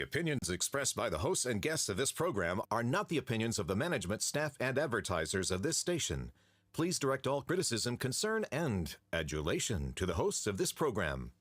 Opinions expressed by the hosts and guests of this program are not the opinions of the management, staff, and advertisers of this station. Please direct all criticism, concern, and adulation to the hosts of this program.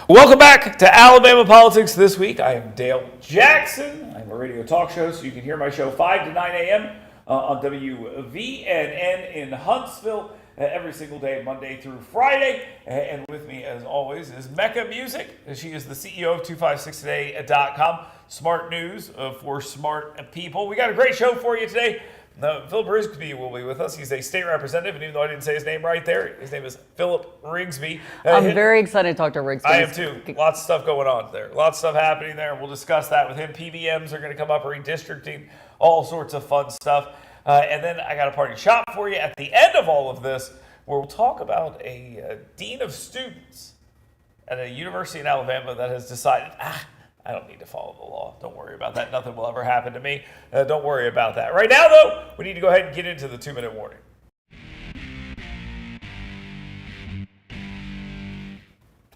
Welcome back to Alabama Politics This Week. I am Dale Jackson. I'm a radio talk show, so you can hear my show 5 to 9 a.m. On WVNN in Huntsville every single day, Monday through Friday. And with me, as always, is Mecca Music. She is the CEO of 256today.com. Smart news for smart people. We got a great show for you today. Philip Rigsby will be with us. He's a state representative, and even though I didn't say his name right there, his name is Philip Rigsby. I'm very excited to talk to Rigsby. I am too. Lots of stuff going on there. Lots of stuff happening there. We'll discuss that with him. PBMs are going to come up, redistricting, all sorts of fun stuff. And then I got a party shop for you at the end of all of this, where we'll talk about a dean of students at a university in Alabama that has decided, I don't need to follow the law. Don't worry about that. Nothing will ever happen to me. Don't worry about that. Right now, though, we need to go ahead and get into the 2-minute warning.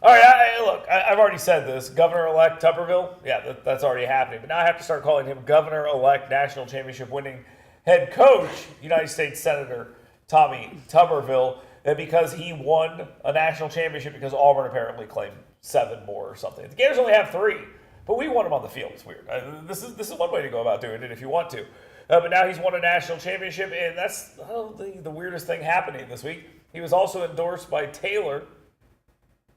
All right, look, I've already said this. Governor-elect Tuberville, yeah, that's already happening. But now I have to start calling him Governor-elect National Championship winning head coach, United States Senator Tommy Tuberville, because he won a national championship because Auburn apparently claimed 7 more or something. The Gators only have 3. But we want him on the field. It's weird. This is one way to go about doing it if you want to. But now he's won a national championship, and that's the weirdest thing happening this week. He was also endorsed by Taylor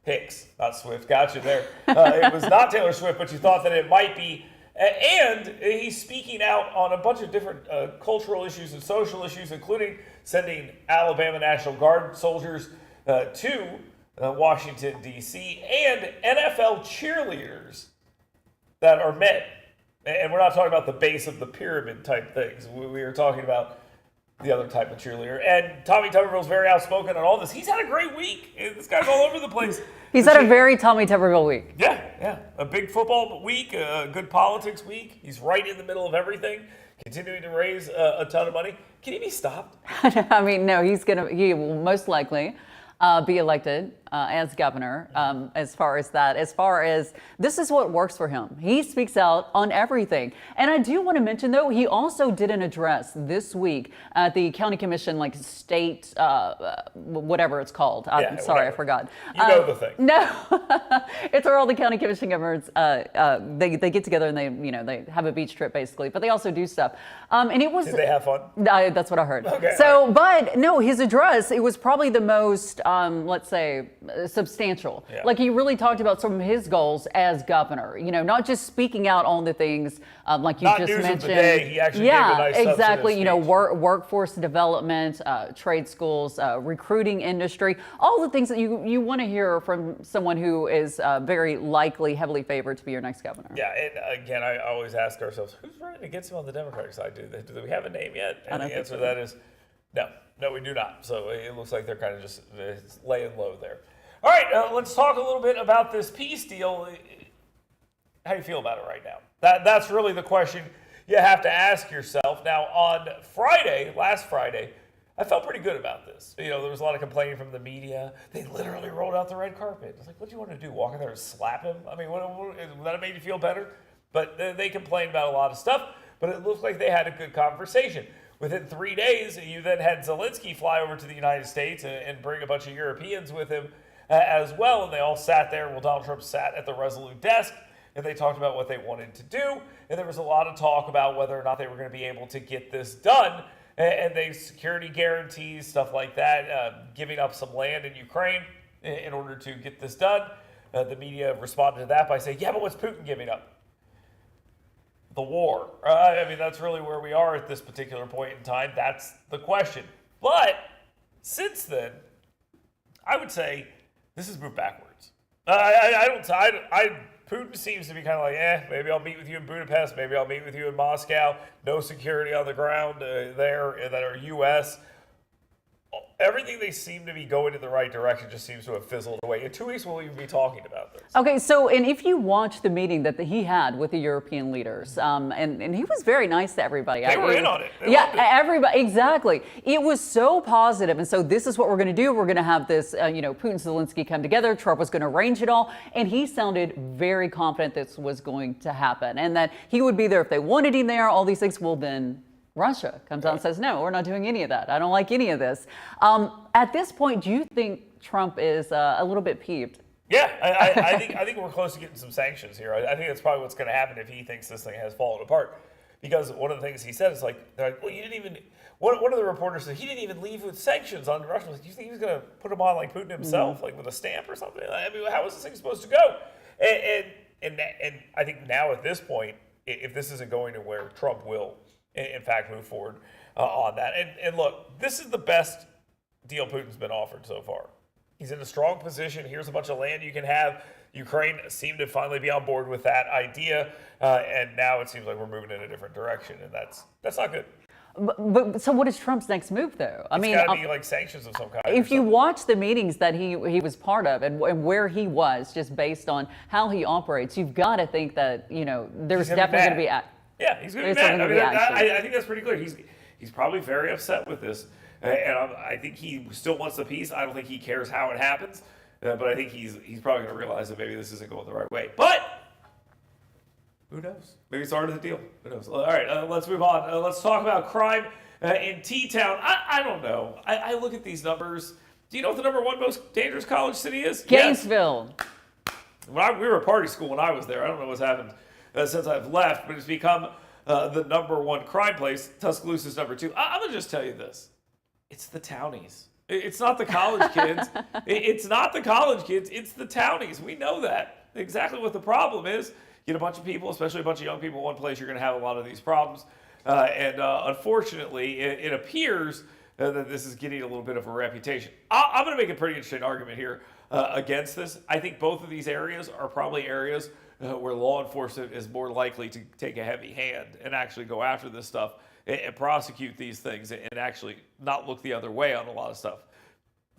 Hicks, not Swift. Got you there. It was not Taylor Swift, but you thought that it might be. And he's speaking out on a bunch of different cultural issues and social issues, including sending Alabama National Guard soldiers to Washington, D.C., and NFL cheerleaders that are met, and we're not talking about the base of the pyramid type things. We are talking about the other type of cheerleader. And Tommy Tuberville's very outspoken on all this. He's had a great week. This guy's all over the place. He's had a very Tommy Tuberville week. Yeah. A big football week, a good politics week. He's right in the middle of everything, continuing to raise a ton of money. Can he be stopped? I mean, no, he will most likely be elected as governor. As far as this is what works for him. He speaks out on everything. And I do want to mention, though, he also did an address this week at the county commission, like state, whatever it's called. I'm sorry, whatever. I forgot. You know the thing. No, it's where all the county commission governors they get together and they have a beach trip basically, but they also do stuff. And it was. Did they have fun? That's what I heard. Okay. So, but no, his address, it was probably the most let's say substantial. Yeah. Like he really talked about some of his goals as governor. Not just speaking out on the things like you not just news mentioned. Of the day. He actually gave a nice exactly. speech. Workforce development, trade schools, recruiting industry, all the things that you want to hear from someone who is very likely heavily favored to be your next governor. Yeah, and again, I always ask ourselves, who's running against him on the Democratic side? Do we have a name yet? And the answer to that is no, we do not. So it looks like they're kind of just laying low there. All right, let's talk a little bit about this peace deal. How do you feel about it right now? That's really the question you have to ask yourself. Now, on last Friday, I felt pretty good about this. There was a lot of complaining from the media. They literally rolled out the red carpet. It's like, what do you want to do, walk in there and slap him? I mean, would that have made you feel better? But they complained about a lot of stuff, but it looked like they had a good conversation. Within 3 days, you then had Zelensky fly over to the United States and bring a bunch of Europeans with him as well, and they all sat there. Well, Donald Trump sat at the Resolute desk, and they talked about what they wanted to do, and there was a lot of talk about whether or not they were going to be able to get this done, and they security guarantees, stuff like that, giving up some land in Ukraine in order to get this done. The media responded to that by saying, yeah, but what's Putin giving up? The war. I mean, that's really where we are at this particular point in time. That's the question. But since then, I would say this has moved backwards. Putin seems to be kind of like, maybe I'll meet with you in Budapest, maybe I'll meet with you in Moscow. No security on the ground there that are U.S. everything they seem to be going in the right direction just seems to have fizzled away. In 2 weeks, we'll even be talking about this. Okay, so, and if you watch the meeting that he had with the European leaders, and he was very nice to everybody. They were in on it. Everybody, exactly. It was so positive, and so this is what we're going to do. We're going to have this, Putin and Zelensky come together. Trump was going to arrange it all, and he sounded very confident this was going to happen, and that he would be there if they wanted him there, all these things. Well, then Russia comes out and says, no, we're not doing any of that. I don't like any of this. At this point, do you think Trump is a little bit peeved? Yeah, I think we're close to getting some sanctions here. I think that's probably what's going to happen if he thinks this thing has fallen apart. Because one of the things he said is like, they're like, well, you didn't even, one of the reporters said he didn't even leave with sanctions on Russia. Like, do you think he was going to put them on like Putin himself, like with a stamp or something? I mean, how was this thing supposed to go? And I think now at this point, if this isn't going to where Trump will, in fact, move forward on that. And look, this is the best deal Putin's been offered so far. He's in a strong position. Here's a bunch of land you can have. Ukraine seemed to finally be on board with that idea, and now it seems like we're moving in a different direction, and that's not good. But so what is Trump's next move, though? It's got to be like sanctions of some kind. If you watch the meetings that he was part of and where he was, just based on how he operates, you've got to think that there's definitely going to be. Yeah, he's going to be mad. I think that's pretty clear. He's probably very upset with this, and I think he still wants the peace. I don't think he cares how it happens, but I think he's probably going to realize that maybe this isn't going the right way. But who knows? Maybe it's part of the deal. Who knows? All right, let's move on. Let's talk about crime in T-Town. I don't know. I look at these numbers. Do you know what the number one most dangerous college city is? Gainesville. Yes. We were a party school when I was there. I don't know what's happened since I've left, but it's become the number one crime place. Tuscaloosa is number two. I'm going to just tell you this. It's the townies. It's not the college kids. It's not the college kids. It's the townies. We know that. Exactly what the problem is. Get a bunch of people, especially a bunch of young people in one place, you're going to have a lot of these problems. And unfortunately, it appears that this is getting a little bit of a reputation. I'm going to make a pretty interesting argument here against this. I think both of these areas are probably areas where law enforcement is more likely to take a heavy hand and actually go after this stuff and prosecute these things and actually not look the other way on a lot of stuff.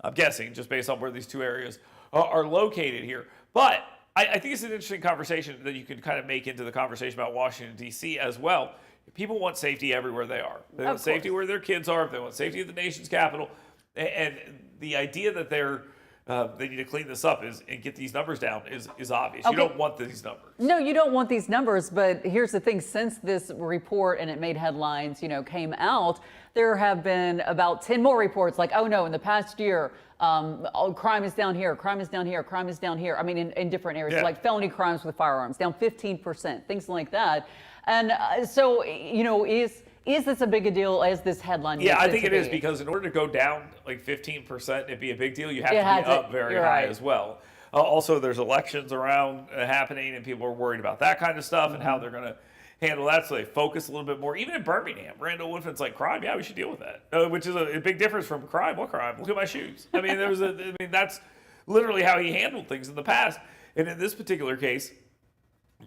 I'm guessing, just based on where these two areas are located here. But I think it's an interesting conversation that you can kind of make into the conversation about Washington, D.C. as well. People want safety everywhere they are. They want safety where their kids are. They want safety at the nation's capital. And the idea that they need to clean this up and get these numbers down is obvious. Okay. You don't want these numbers. No, you don't want these numbers. But here's the thing. Since this report, and it made headlines, came out, there have been about 10 more reports like, oh, no, in the past year, crime is down here, crime is down here, crime is down here. I mean, in different areas, like felony crimes with firearms, down 15%, things like that. And so, is this a big a deal as this headline? Yeah, I think it is, because in order to go down like 15%, it'd be a big deal. You have to be up very high as well. Also, there's elections around happening, and people are worried about that kind of stuff and how they're going to handle that. So they focus a little bit more. Even in Birmingham, Randall Woodfin's like, crime, yeah, we should deal with that, which is a big difference from crime. What crime? Look at my shoes. I mean, that's literally how he handled things in the past. And in this particular case,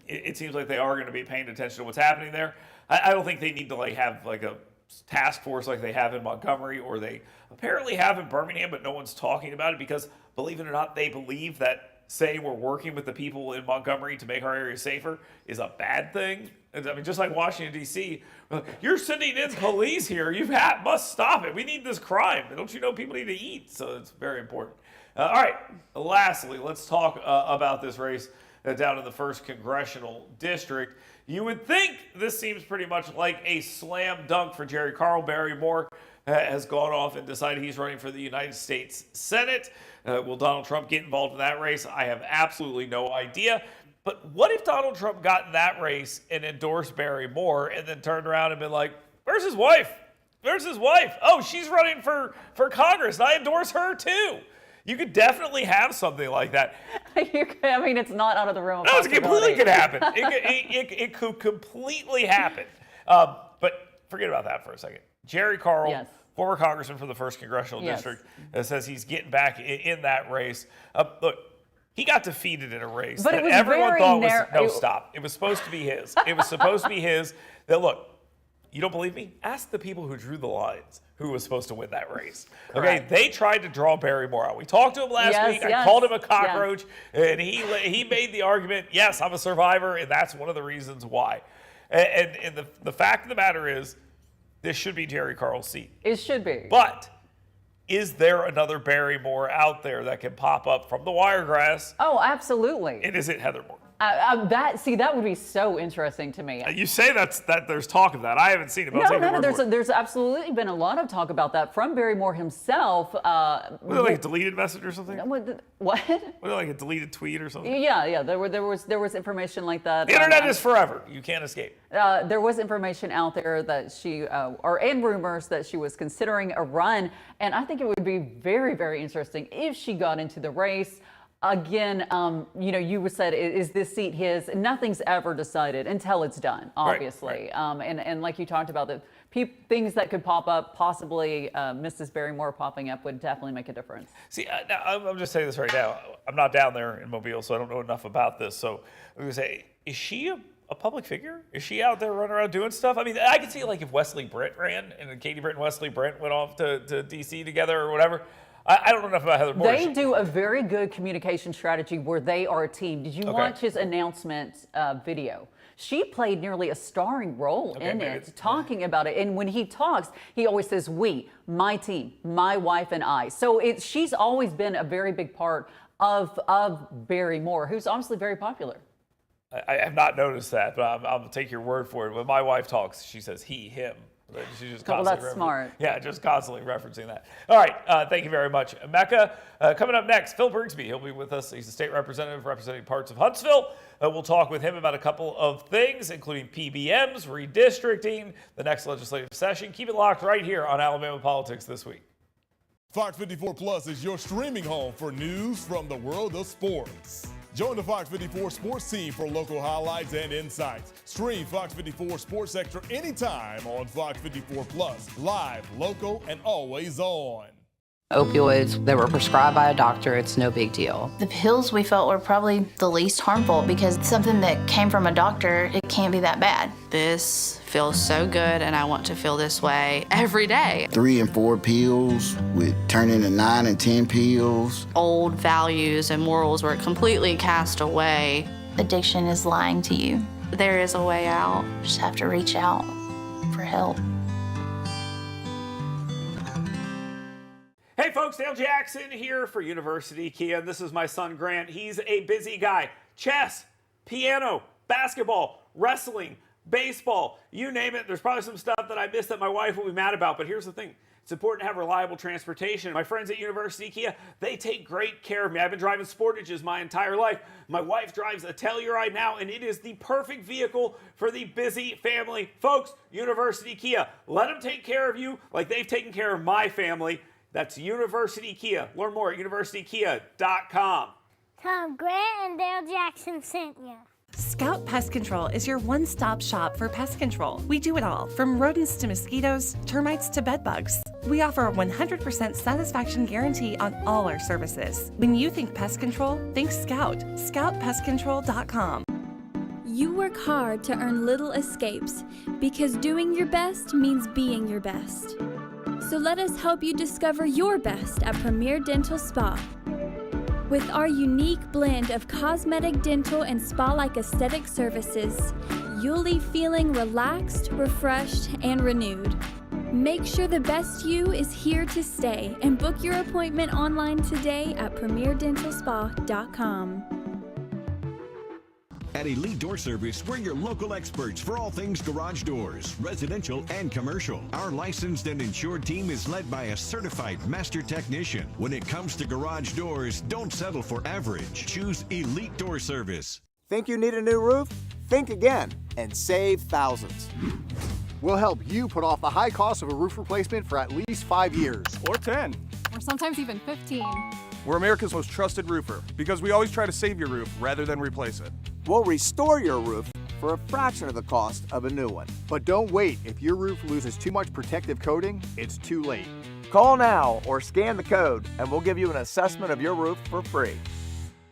it seems like they are going to be paying attention to what's happening there. I don't think they need to have a task force like they have in Montgomery, or they apparently have in Birmingham, but no one's talking about it because, believe it or not, they believe that saying we're working with the people in Montgomery to make our area safer is a bad thing. I mean, just like Washington, D.C., you're sending in police here. You must stop it. We need this crime. Don't you know people need to eat? So it's very important. All right. Lastly, let's talk about this race down in the 1st Congressional District. You would think this seems pretty much like a slam dunk for Jerry Carl. Barry Moore has gone off and decided he's running for the United States Senate. Will Donald Trump get involved in that race? I have absolutely no idea. But what if Donald Trump got in that race and endorsed Barry Moore and then turned around and been like, where's his wife? Where's his wife? Oh, she's running for Congress, and I endorse her too. You could definitely have something like that. I mean, it's not out of the realm of possibility. It completely could happen. It could completely happen. But forget about that for a second. Jerry Carl, former congressman from the 1st Congressional District, says he's getting back in that race. Look, he got defeated in a race but that it was everyone very thought was, no, stop. It was supposed to be his. It was supposed to be his. That, look, You don't believe me? Ask the people who drew the lines who was supposed to win that race. Correct. Okay, they tried to draw Barrymore out. We talked to him last week. I called him a cockroach, and he made the argument, yes, I'm a survivor, and that's one of the reasons why. And the fact of the matter is, this should be Jerry Carl's seat. It should be. But is there another Barrymore out there that can pop up from the Wiregrass? Oh, absolutely. And is it Heather Morgan? That would be so interesting to me. You say that there's talk of that. I haven't seen it. But There's absolutely been a lot of talk about that from Barrymore himself. Was it like a deleted message or something? What? Was it like a deleted tweet or something? Yeah. There was information like that. The internet is forever. You can't escape. There was information out there that she, and rumors that she was considering a run, and I think it would be very, very interesting if she got into the race. Again, you said, is this seat his? Nothing's ever decided until it's done, obviously. Right. And like you talked about, the things that could pop up, possibly Mrs. Barrymore popping up would definitely make a difference. See, now, I'm just saying this right now. I'm not down there in Mobile, so I don't know enough about this. So I'm going to say, is she a public figure? Is she out there running around doing stuff? I mean, I could see like if Wesley Brent ran and Katie Britt and Wesley Brent went off to D.C. together or whatever. I don't know enough about Heather Morgan. They do a very good communication strategy where they are a team. Did you watch his announcement video? She played nearly a starring role in it, talking about it. And when he talks, he always says, we, my team, my wife and I. So she's always been a very big part of Barrymore, who's obviously very popular. I have not noticed that, but I'll take your word for it. When my wife talks, she says he, him. She's just that's smart. Yeah, just constantly referencing that. All right, thank you very much, Mecca. Coming up next, Phil Brigsby. He'll be with us. He's a state representative representing parts of Huntsville. We'll talk with him about a couple of things, including PBMs, redistricting, the next legislative session. Keep it locked right here on Alabama Politics This Week. Fox 54 Plus is your streaming home for news from the world of sports. Join the Fox 54 sports team for local highlights and insights. Stream Fox 54 Sports Extra anytime on Fox 54 Plus. Live, local, and always on. Opioids that were prescribed by a doctor, it's no big deal. The pills we felt were probably the least harmful because something that came from a doctor, it can't be that bad. This feels so good and I want to feel this way every day. 3 and 4 pills would turn into 9 and 10 pills. Old values and morals were completely cast away. Addiction is lying to you. There is a way out. You just have to reach out for help. Hey folks, Dale Jackson here for University Kia. This is my son Grant. He's a busy guy. Chess, piano, basketball, wrestling, baseball, you name it. There's probably some stuff that I missed that my wife will be mad about, but here's the thing. It's important to have reliable transportation. My friends at University Kia, they take great care of me. I've been driving Sportages my entire life. My wife drives a Telluride now, and it is the perfect vehicle for the busy family. Folks, University Kia, let them take care of you like they've taken care of my family. That's University Kia. Learn more at universitykia.com. Tom, Grant, and Dale Jackson sent you. Scout Pest Control is your one-stop shop for pest control. We do it all, from rodents to mosquitoes, termites to bed bugs. We offer a 100% satisfaction guarantee on all our services. When you think pest control, think Scout. ScoutPestControl.com. You work hard to earn little escapes because doing your best means being your best. So let us help you discover your best at Premier Dental Spa. With our unique blend of cosmetic, dental, and spa-like aesthetic services, you'll leave feeling relaxed, refreshed, and renewed. Make sure the best you is here to stay and book your appointment online today at premierdentalspa.com. At Elite Door Service, we're your local experts for all things garage doors, residential and commercial. Our licensed and insured team is led by a certified master technician. When it comes to garage doors, don't settle for average. Choose Elite Door Service. Think you need a new roof? Think again and save thousands. We'll help you put off the high cost of a roof replacement for at least 5 years. Or 10. Or sometimes even 15. We're America's most trusted roofer because we always try to save your roof rather than replace it. We'll restore your roof for a fraction of the cost of a new one. But don't wait. If your roof loses too much protective coating, it's too late. Call now or scan the code and we'll give you an assessment of your roof for free.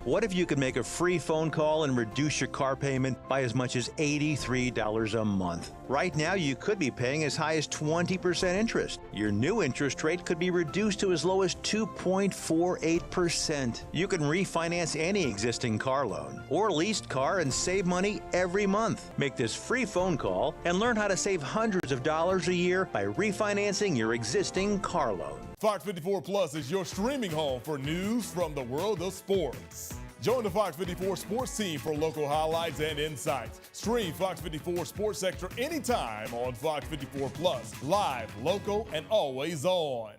What if you could make a free phone call and reduce your car payment by as much as $83 a month? Right now, you could be paying as high as 20% interest. Your new interest rate could be reduced to as low as 2.48%. You can refinance any existing car loan or leased car and save money every month. Make this free phone call and learn how to save hundreds of dollars a year by refinancing your existing car loan. Fox 54 Plus is your streaming home for news from the world of sports. Join the Fox 54 sports team for local highlights and insights. Stream Fox 54 Sports Extra anytime on Fox 54 Plus. Live, local, and always on.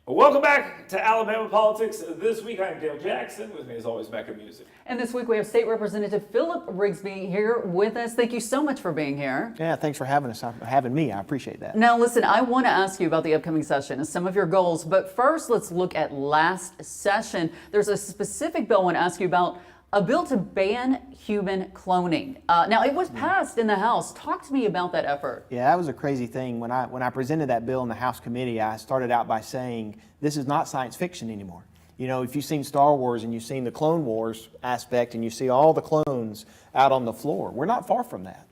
Welcome back to Alabama Politics. This week I am Dale Jackson. With me as always, Mecca Music. And this week we have State Representative Philip Rigsby here with us. Thank you so much for being here. Yeah, thanks for having me. I appreciate that. Now listen, I want to ask you about the upcoming session and some of your goals, but first let's look at last session. There's a specific bill I want to ask you about, a bill to ban human cloning. Now it was passed in the House. Talk to me about that effort. Yeah, that was a crazy thing. When I presented that bill in the House committee, I started out by saying this is not science fiction anymore. You know, if you've seen Star Wars and you've seen the Clone Wars aspect and you see all the clones out on the floor, we're not far from that.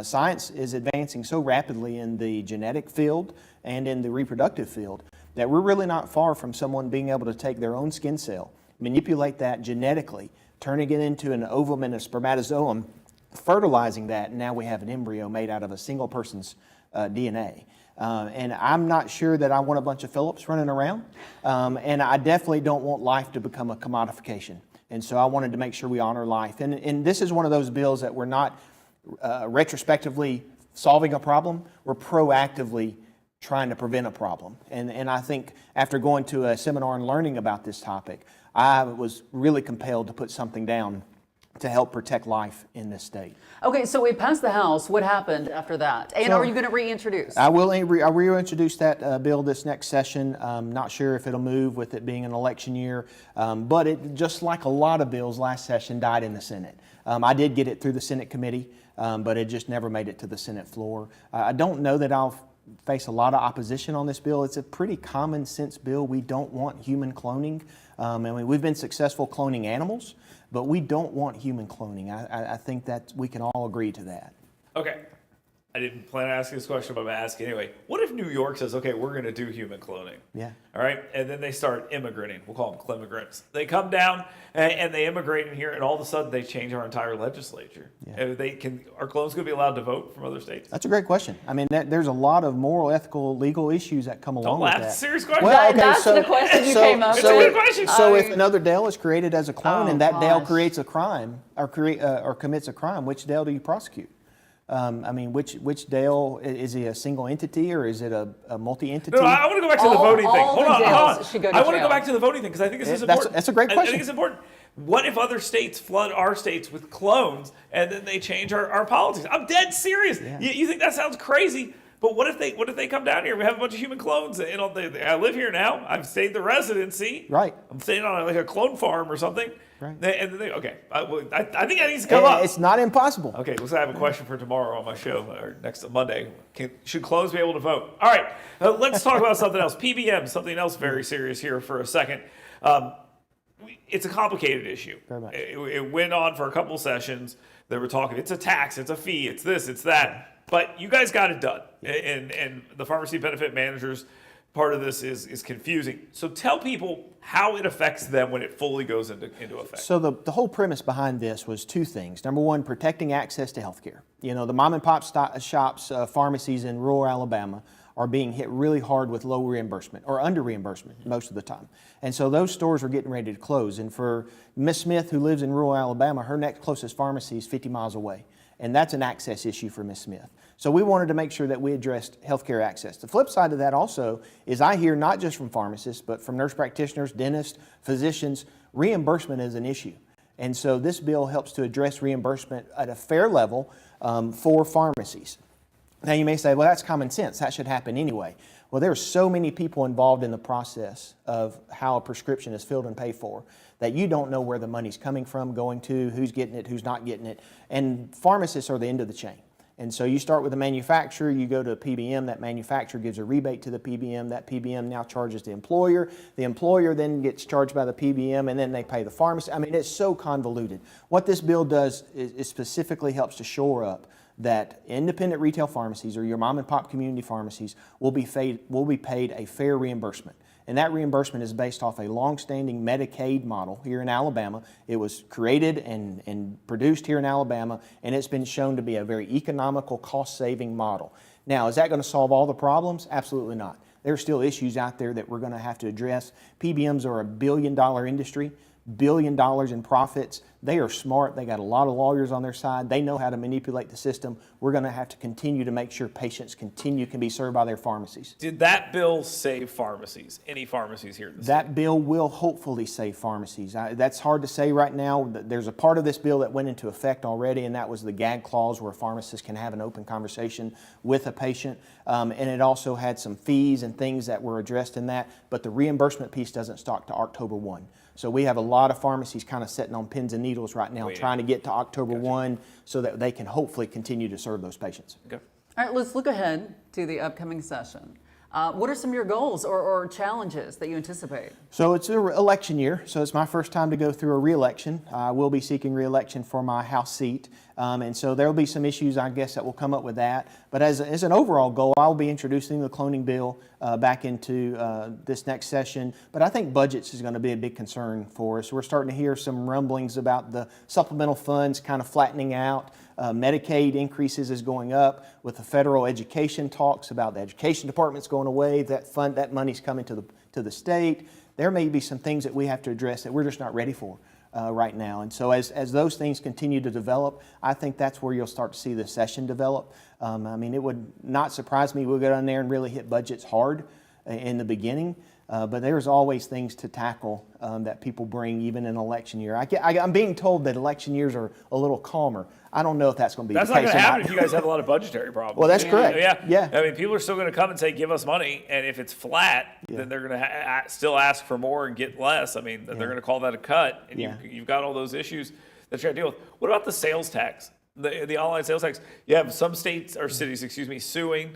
Science is advancing so rapidly in the genetic field and in the reproductive field that we're really not far from someone being able to take their own skin cell, manipulate that genetically, turning it into an ovum and a spermatozoa, fertilizing that, and now we have an embryo made out of a single person's DNA. And I'm not sure that I want a bunch of Phillips running around, and I definitely don't want life to become a commodification. And so I wanted to make sure we honor life. And this is one of those bills that we're not retrospectively solving a problem, we're proactively trying to prevent a problem. And I think after going to a seminar and learning about this topic, I was really compelled to put something down to help protect life in this state. Okay, so we passed the House. What happened after that? And are you going to reintroduce? I will reintroduce that bill this next session. Not sure if it'll move with it being an election year, but it, just like a lot of bills last session, died in the Senate. I did get it through the Senate committee, but it just never made it to the Senate floor. I don't know that I'll face a lot of opposition on this bill. It's a pretty common sense bill. We don't want human cloning. I mean, we've been successful cloning animals, but we don't want human cloning. I think that we can all agree to that. Okay. I didn't plan on asking this question, but I'm going to ask anyway. What if New York says, okay, we're going to do human cloning? Yeah. All right. And then they start immigrating. We'll call them climmigrants. They come down and they immigrate in here, and all of a sudden they change our entire legislature. Yeah. Are clones going to be allowed to vote from other states? That's a great question. I mean, there's a lot of moral, ethical, legal issues that come along with that. That's a serious question. Well, okay, that's the question you came up with. It's a good question. So if another Dale is created as a clone and that Dale creates a crime or commits a crime, which Dale do you prosecute? I mean, which Dale, is he a single entity or is it a multi-entity? No, I want to go back to the voting thing. Hold on. I want to jail. go back to the voting thing because I think this is important. That's a great question. I think it's important. What if other states flood our states with clones and then they change our politics? I'm dead serious. Yeah. You think that sounds crazy? But what if they come down here? We have a bunch of human clones. And I live here now. I've stayed the residency. Right. I'm staying on like a clone farm or something. Right. And then I think that needs to come up. It's not impossible. Okay, let's have a question for tomorrow on my show, or next Monday. Should clones be able to vote? All right, let's talk about something else. PBM, something else very serious here for a second. It's a complicated issue. Very much. It went on for a couple sessions. They were talking, it's a tax, it's a fee, it's this, it's that. But you guys got it done. And the pharmacy benefit managers, part of this is confusing. So tell people how it affects them when it fully goes into effect. So the whole premise behind this was two things. Number one, protecting access to health care. You know, the mom and pop shops, pharmacies in rural Alabama are being hit really hard with low reimbursement or under reimbursement most of the time. And so those stores are getting ready to close. And for Miss Smith, who lives in rural Alabama, her next closest pharmacy is 50 miles away. And that's an access issue for Miss Smith. So we wanted to make sure that we addressed healthcare access. The flip side of that also is I hear not just from pharmacists, but from nurse practitioners, dentists, physicians, reimbursement is an issue. And so this bill helps to address reimbursement at a fair level for pharmacies. Now you may say, well, that's common sense. That should happen anyway. Well, there are so many people involved in the process of how a prescription is filled and paid for that you don't know where the money's coming from, going to, who's getting it, who's not getting it. And pharmacists are the end of the chain. And so you start with the manufacturer, you go to a PBM, that manufacturer gives a rebate to the PBM, that PBM now charges the employer then gets charged by the PBM, and then they pay the pharmacy. I mean, it's so convoluted. What this bill does is specifically helps to shore up that independent retail pharmacies or your mom and pop community pharmacies will be paid a fair reimbursement. And that reimbursement is based off a long-standing Medicaid model here in Alabama. It was created and produced here in Alabama, and it's been shown to be a very economical, cost-saving model. Now, is that going to solve all the problems? Absolutely not. There are still issues out there that we're going to have to address. PBMs are a billion-dollar industry, $1 billion in profits. They are smart. They got a lot of lawyers on their side. They know how to manipulate the system. We're going to have to continue to make sure patients can be served by their pharmacies. Did that bill save pharmacies? Any pharmacies here in the state? That bill will hopefully save pharmacies. That's hard to say right now. There's a part of this bill that went into effect already, and that was the gag clause where pharmacists can have an open conversation with a patient. And it also had some fees and things that were addressed in that, but the reimbursement piece doesn't start to October 1. So we have a lot of pharmacies kind of sitting on pins and needles right now, trying to get to October 1 so that they can hopefully continue to serve those patients. Okay. All right, let's look ahead to the upcoming session. What are some of your goals or challenges that you anticipate? So it's an election year, so it's my first time to go through a re-election. I will be seeking re-election for my House seat, and so there will be some issues, I guess, that will come up with that. But as an overall goal, I'll be introducing the cloning bill back into this next session. But I think budgets is going to be a big concern for us. We're starting to hear some rumblings about the supplemental funds kind of flattening out. Medicaid increases is going up with the federal education talks about the education department's going away. That money's coming to the state. There may be some things that we have to address that we're just not ready for right now. And so as those things continue to develop, I think that's where you'll start to see the session develop. I mean, it would not surprise me we'll go down there and really hit budgets hard in the beginning. But there's always things to tackle that people bring even in election year. I'm being told that election years are a little calmer. I don't know if that's going to be the case. That's not going to happen if you guys have a lot of budgetary problems. Well, that's correct. Yeah. I mean, people are still going to come and say, give us money. And if it's flat, then they're going to still ask for more and get less. I mean, they're going to call that a cut. And you've got all those issues that you got to deal with. What about the sales tax? The online sales tax? You have some states or cities, suing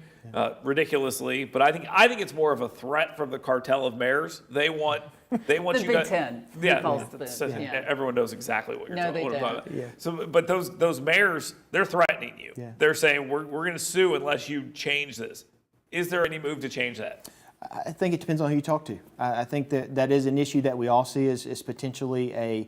ridiculously, but I think it's more of a threat from the cartel of mayors. They want the you Big guys. Ten. Everyone knows exactly what you're talking about. Yeah. So, but those mayors, they're threatening you. Yeah. They're saying we're going to sue unless you change this. Is there any move to change that? I think it depends on who you talk to. I think that is an issue that we all see is potentially a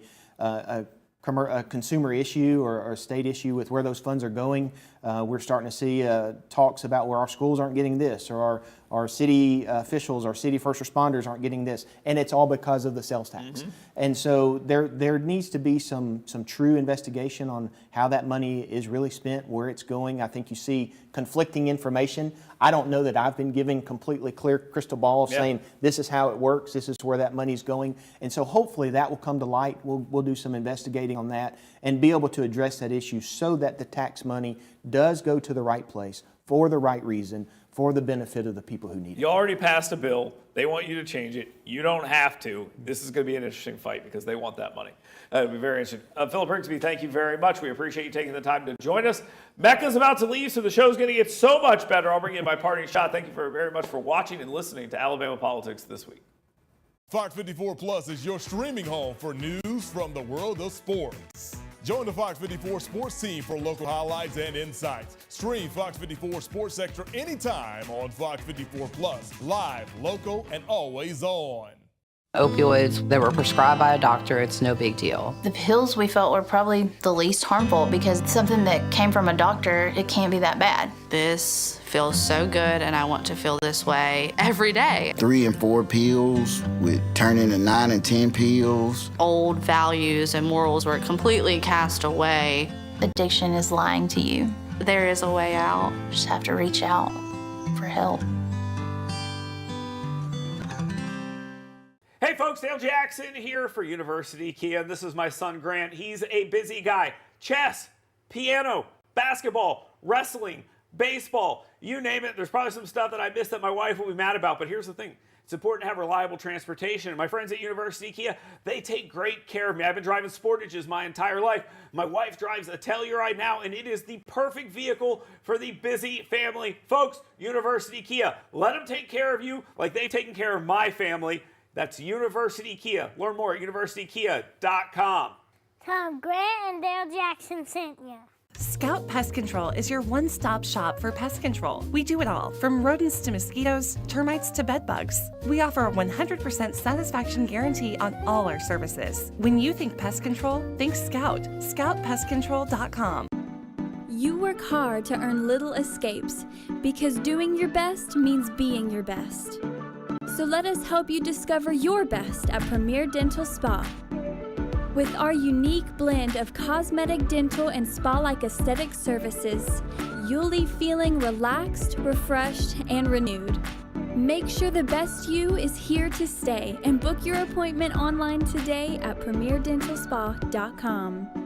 consumer issue or a state issue with where those funds are going. We're starting to see talks about where our schools aren't getting this, or our city officials, our city first responders aren't getting this, and it's all because of the sales tax. Mm-hmm. And so there needs to be some true investigation on how that money is really spent, where it's going. I think you see conflicting information. I don't know that I've been giving completely clear crystal ball saying this is how it works, this is where that money's going. And so hopefully that will come to light. We'll do some investigating on that and be able to address that issue so that the tax money does go to the right place for the right reason, for the benefit of the people who need it. You already passed a bill. They want you to change it. You don't have to. This is going to be an interesting fight because they want that money. It'll be very interesting. Philip Rigsby, thank you very much. We appreciate you taking the time to join us. Mecca's about to leave, so the show's going to get so much better. I'll bring in my parting shot. Thank you very much for watching and listening to Alabama Politics This Week. Fox 54 Plus is your streaming home for news from the world of sports. Join the Fox 54 sports team for local highlights and insights. Stream Fox 54 Sports Sector anytime on Fox 54 Plus. Live, local, and always on. Opioids that were prescribed by a doctor, it's no big deal. The pills we felt were probably the least harmful because something that came from a doctor, it can't be that bad. This feels so good, and I want to feel this way every day. 3 and 4 pills with turning to 9 and 10 pills. Old values and morals were completely cast away. Addiction is lying to you. There is a way out. You just have to reach out for help. Hey folks, Dale Jackson here for University Kia. This is my son Grant. He's a busy guy. Chess, piano, basketball, wrestling, baseball, you name it. There's probably some stuff that I missed that my wife will be mad about, but here's the thing. It's important to have reliable transportation. And my friends at University Kia, they take great care of me. I've been driving Sportages my entire life. My wife drives a Telluride now, and it is the perfect vehicle for the busy family. Folks, University Kia, let them take care of you like they've taken care of my family. That's University Kia. Learn more at universitykia.com. Tom Grant and Dale Jackson sent you. Scout Pest Control is your one-stop shop for pest control. We do it all, from rodents to mosquitoes, termites to bed bugs. We offer a 100% satisfaction guarantee on all our services. When you think pest control, think Scout. ScoutPestControl.com. You work hard to earn little escapes because doing your best means being your best. So let us help you discover your best at Premier Dental Spa. With our unique blend of cosmetic, dental, and spa-like aesthetic services, you'll leave feeling relaxed, refreshed, and renewed. Make sure the best you is here to stay and book your appointment online today at premierdentalspa.com.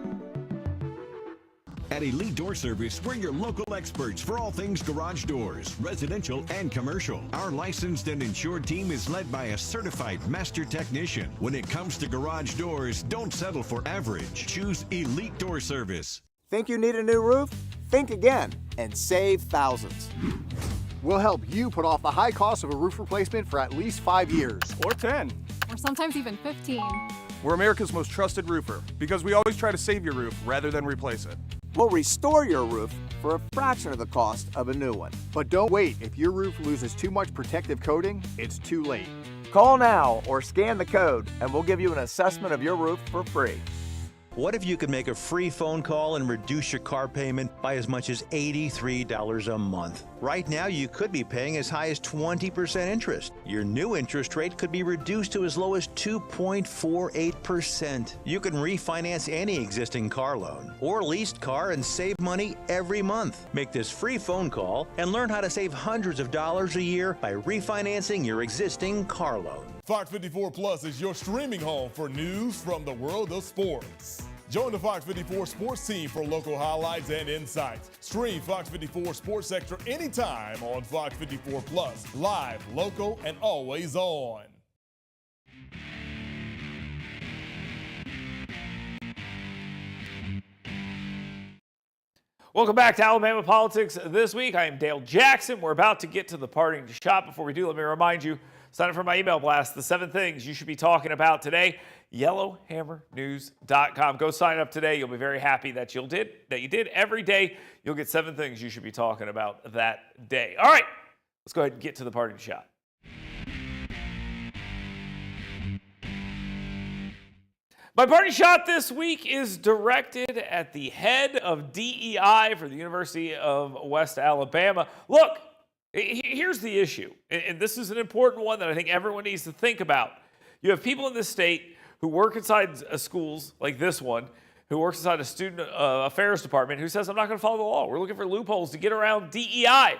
At Elite Door Service, we're your local experts for all things garage doors, residential and commercial. Our licensed and insured team is led by a certified master technician. When it comes to garage doors, don't settle for average. Choose Elite Door Service. Think you need a new roof? Think again and save thousands. We'll help you put off the high cost of a roof replacement for at least 5 years. Or 10. Or sometimes even 15. We're America's most trusted roofer because we always try to save your roof rather than replace it. We'll restore your roof for a fraction of the cost of a new one. But don't wait. If your roof loses too much protective coating, it's too late. Call now or scan the code and we'll give you an assessment of your roof for free. What if you could make a free phone call and reduce your car payment by as much as $83 a month? Right now, you could be paying as high as 20% interest. Your new interest rate could be reduced to as low as 2.48%. You can refinance any existing car loan or leased car and save money every month. Make this free phone call and learn how to save hundreds of dollars a year by refinancing your existing car loan. Fox 54 Plus is your streaming home for news from the world of sports. Join the Fox 54 sports team for local highlights and insights. Stream Fox 54 Sports Extra anytime on Fox 54 Plus. Live, local, and always on. Welcome back to Alabama Politics This Week. I am Dale Jackson. We're about to get to the parting shot. Before we do, let me remind you, sign up for my email blast, the 7 things you should be talking about today, yellowhammernews.com. Go sign up today. You'll be very happy that you did. Every day, you'll get 7 things you should be talking about that day. All right, let's go ahead and get to the parting shot. My party shot this week is directed at the head of DEI for the University of West Alabama. Look, here's the issue, and this is an important one that I think everyone needs to think about. You have people in this state who work inside schools like this one, who works inside a student affairs department, who says, I'm not going to follow the law. We're looking for loopholes to get around DEI.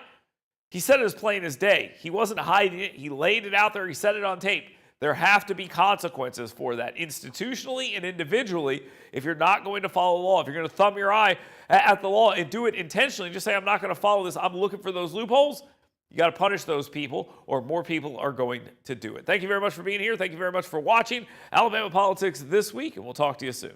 He said it as plain as day. He wasn't hiding it. He laid it out there. He said it on tape. There have to be consequences for that, institutionally and individually, if you're not going to follow the law. If you're going to thumb your eye at the law and do it intentionally, just say, I'm not going to follow this, I'm looking for those loopholes, you got to punish those people, or more people are going to do it. Thank you very much for being here. Thank you very much for watching Alabama Politics This Week, and we'll talk to you soon.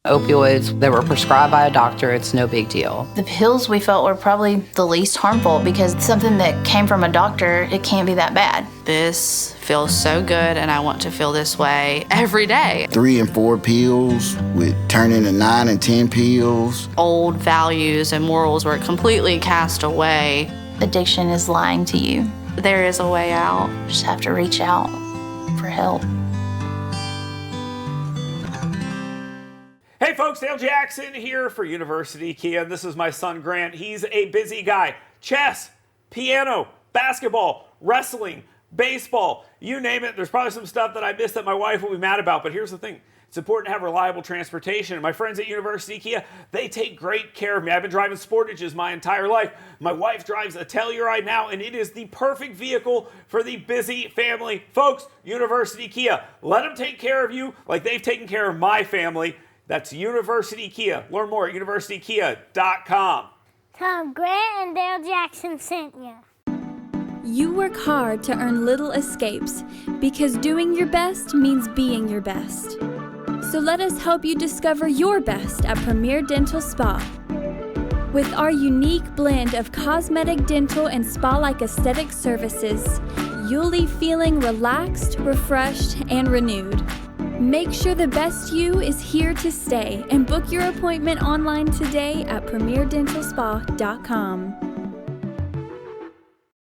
Opioids that were prescribed by a doctor, it's no big deal. The pills we felt were probably the least harmful because something that came from a doctor, it can't be that bad. This feels so good, and I want to feel this way every day. 3 and 4 pills with turning to 9 and 10 pills. Old values and morals were completely cast away. Addiction is lying to you. There is a way out. You just have to reach out for help. Hey folks, Dale Jackson here for University Kia. This is my son Grant. He's a busy guy. Chess, piano, basketball, wrestling, baseball, you name it. There's probably some stuff that I missed that my wife will be mad about, but here's the thing. It's important to have reliable transportation. And my friends at University Kia, they take great care of me. I've been driving Sportages my entire life. My wife drives a Telluride now, and it is the perfect vehicle for the busy family. Folks, University Kia, let them take care of you like they've taken care of my family. That's University Kia. Learn more at universitykia.com. Tom Grant and Dale Jackson sent you. You work hard to earn little escapes because doing your best means being your best. So let us help you discover your best at Premier Dental Spa. With our unique blend of cosmetic, dental, and spa-like aesthetic services, you'll leave feeling relaxed, refreshed, and renewed. Make sure the best you is here to stay and book your appointment online today at premierdentalspa.com.